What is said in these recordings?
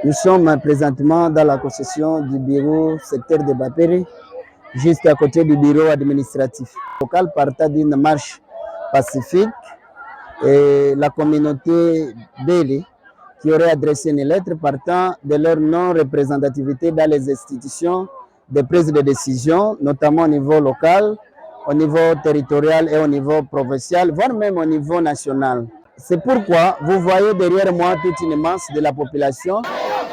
Nous sommes présentement dans la concession du bureau secteur de Bapere, juste à côté du bureau administratif local, partant d'une marche pacifique. Et la communauté Bélé qui aurait adressé une lettre partant de leur non-représentativité dans les institutions de prise de décision, notamment au niveau local, au niveau territorial et au niveau provincial, voire même au niveau national. C'est pourquoi vous voyez derrière moi toute une masse de la population.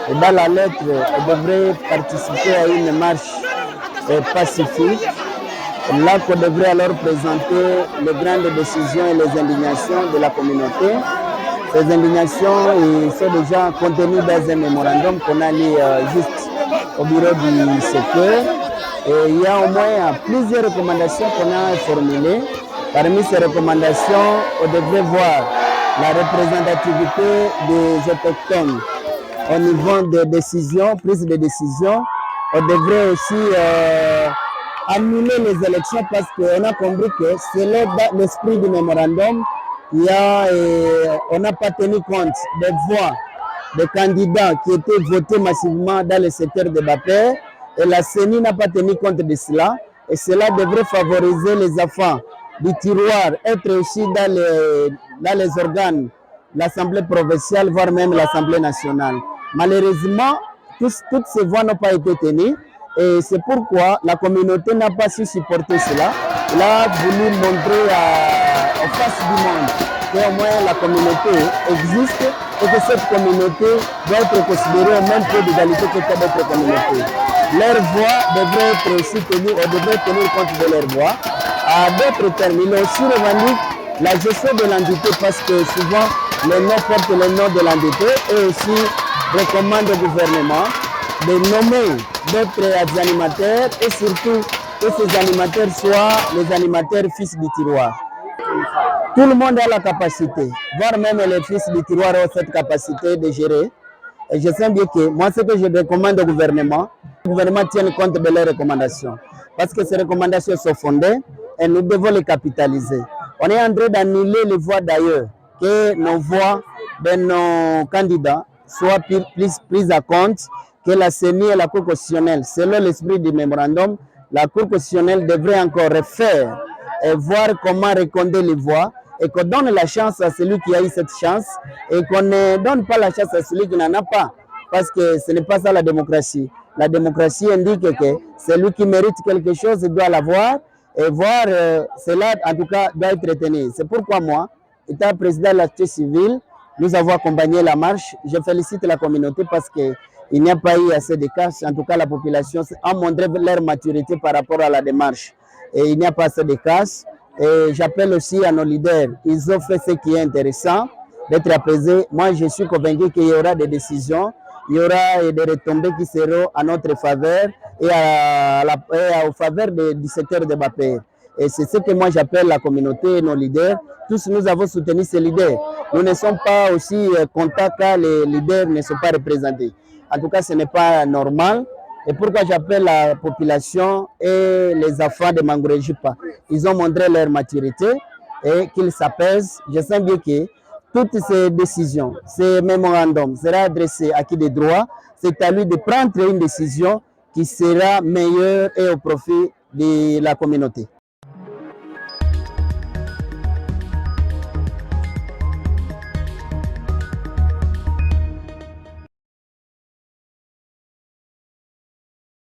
Et dans la lettre, elle devrait participer à une marche pacifique. Là qu'on devrait alors présenter les grandes décisions et les indignations de la communauté. Ces indignations sont déjà contenues dans un mémorandum qu'on a lu juste au bureau du secteur. Et il y a au moins plusieurs recommandations qu'on a formulées. Parmi ces recommandations, on devrait voir la représentativité des autochtones au niveau des décisions, prise de décision. On devrait aussi annuler les élections parce qu'on a compris que selon l'esprit du mémorandum, on n'a pas tenu compte des voix des candidats qui étaient votés massivement dans le secteur de Bapere et la CENI n'a pas tenu compte de cela et cela devrait favoriser les enfants du tiroir, être aussi dans les organes, l'Assemblée provinciale, voire même l'Assemblée nationale. Malheureusement, toutes ces voix n'ont pas été tenues. Et c'est pourquoi la communauté n'a pas su supporter cela. Elle a voulu montrer en face du monde qu'au moins la communauté existe et que cette communauté doit être considérée au même peu d'égalité que d'autres communautés. Leurs voix devraient être aussi tenues, on devrait tenir compte de leurs voix. À d'autres termes, ils ont aussi revendiqué la gestion de l'entité parce que souvent les noms portent le nom de l'entité et aussi recommandent au gouvernement de nommer d'autres animateurs et surtout que ces animateurs soient les animateurs fils du tiroir. Tout le monde a la capacité, voire même les fils du tiroir ont cette capacité de gérer. Et je sens bien que moi, ce que je recommande au gouvernement tienne compte de leurs recommandations. Parce que ces recommandations sont fondées et nous devons les capitaliser. On est en train d'annuler les voix d'ailleurs, que nos voix de nos candidats soient prises à compte, que la CENI et la Cour constitutionnelle, selon l'esprit du mémorandum, la Cour constitutionnelle devrait encore refaire et voir comment recompter les voix et qu'on donne la chance à celui qui a eu cette chance et qu'on ne donne pas la chance à celui qui n'en a pas. Parce que ce n'est pas ça la démocratie. La démocratie indique que celui qui mérite quelque chose doit l'avoir et voir cela, en tout cas, doit être retenu. C'est pourquoi moi, étant président de la société civile, nous avons accompagné la marche. Je félicite la communauté parce qu'il n'y a pas eu assez de casse. En tout cas, la population a montré leur maturité par rapport à la démarche. Et il n'y a pas assez de casse. Et j'appelle aussi à nos leaders. Ils ont fait ce qui est intéressant, d'être apaisés. Moi, je suis convaincu qu'il y aura des décisions, il y aura des retombées qui seront à notre faveur et au faveur du secteur de Bapere. Et c'est ce que moi j'appelle la communauté et nos leaders. Tous nous avons soutenu ces leaders. Nous ne sommes pas aussi contents quand les leaders ne sont pas représentés. En tout cas, ce n'est pas normal. Et pourquoi j'appelle la population et les enfants de Mangorejipa. Ils ont montré leur maturité et qu'ils s'apaisent. Je sens bien que toutes ces décisions, ces mémorandums seront adressés à qui de droit. C'est à lui de prendre une décision qui sera meilleure et au profit de la communauté.